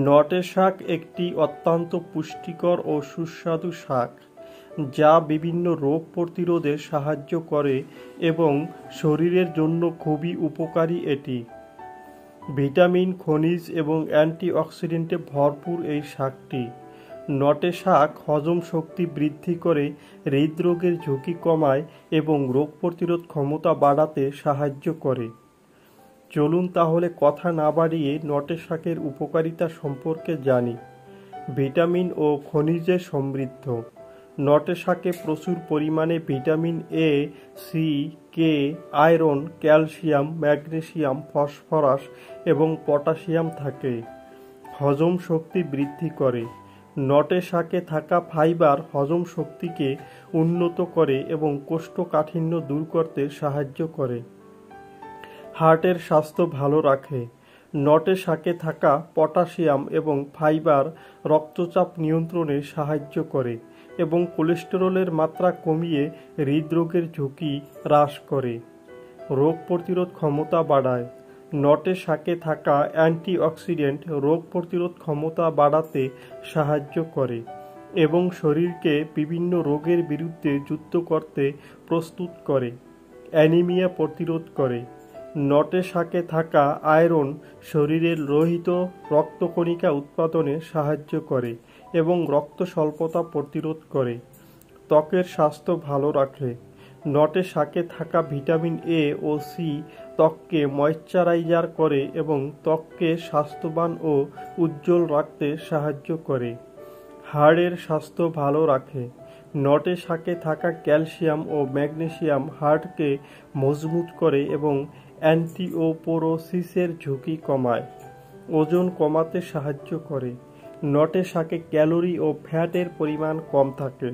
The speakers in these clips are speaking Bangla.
নটে শাক একটি অত্যন্ত পুষ্টিকর ও সুস্বাদু শাক, যা বিভিন্ন রোগ প্রতিরোধে সাহায্য করে এবং শরীরের জন্য খুবই উপকারী। এটি ভিটামিন, খনিজ এবং অ্যান্টিঅক্সিডেন্টে ভরপুর। এই শাকটি নটে শাক হজম শক্তি বৃদ্ধি করে, হৃদরোগের ঝুঁকি কমায় এবং রোগ প্রতিরোধ ক্ষমতা বাড়াতে সাহায্য করে। চলুন তাহলে কথা না বাড়িয়ে নটে শাকের উপকারিতা সম্পর্কে জানি। ভিটামিন ও খনিজে সমৃদ্ধ। নটে শাকে প্রচুর পরিমাণে vitamin A, C, K, iron, calcium, magnesium, phosphorus এবং পটাশিয়াম থাকে। হজম শক্তি বৃদ্ধি করে। নটে শাকে থাকা ফাইবার হজম শক্তিকে উন্নত করে এবং কোষ্ঠকাঠিন্য দূর করতে সাহায্য করে। হার্টের স্বাস্থ্য ভালো রাখে। নটে শাকে থাকা পটাশিয়াম এবং ফাইবার রক্তচাপ নিয়ন্ত্রণে সাহায্য করে এবং কোলেস্টেরলের মাত্রা কমিয়ে হৃদরোগের ঝুঁকি হ্রাস করে। রোগ প্রতিরোধ ক্ষমতা বাড়ায়। নটে শাকে থাকা অ্যান্টিঅক্সিডেন্ট রোগ প্রতিরোধ ক্ষমতা বাড়াতে সাহায্য করে এবং শরীরকে বিভিন্ন রোগের বিরুদ্ধে যুদ্ধ করতে প্রস্তুত করে। অ্যানিমিয়া প্রতিরোধ করে। নটে শাকে থাকা আয়রন শরীরের লোহিত রক্তকণিকা উৎপাদনে সাহায্য করে এবং রক্ত স্বল্পতা প্রতিরোধ করে। ত্বকের স্বাস্থ্য ভালো রাখে। নটে শাকে থাকা ভিটামিন এ ও সি ত্বককে ময়েশ্চারাইজার করে এবং ত্বককে স্বাস্থ্যবান ও উজ্জ্বল রাখতে সাহায্য করে। হাড়ের স্বাস্থ্য ভালো রাখে। নটে শাকে থাকা ক্যালসিয়াম ও ম্যাগনেসিয়াম হাড়কে মজবুত করে এবং অ্যান্টিওপোরোসিসের ঝুঁকি কমায়। ওজন কমাতে সাহায্য করে। নটে শাকে ক্যালোরি ও ফ্যাটের পরিমাণ কম থাকে,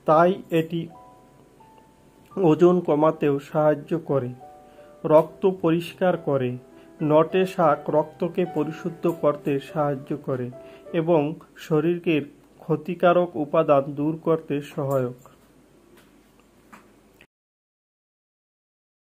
তাই এটি ওজন কমাতেও সাহায্য করে। রক্ত পরিষ্কার করে। নটে শাক রক্তকে পরিশুদ্ধ করতে সাহায্য করে এবং শরীরের ক্ষতিকারক উপাদান দূর করতে সহায়ক।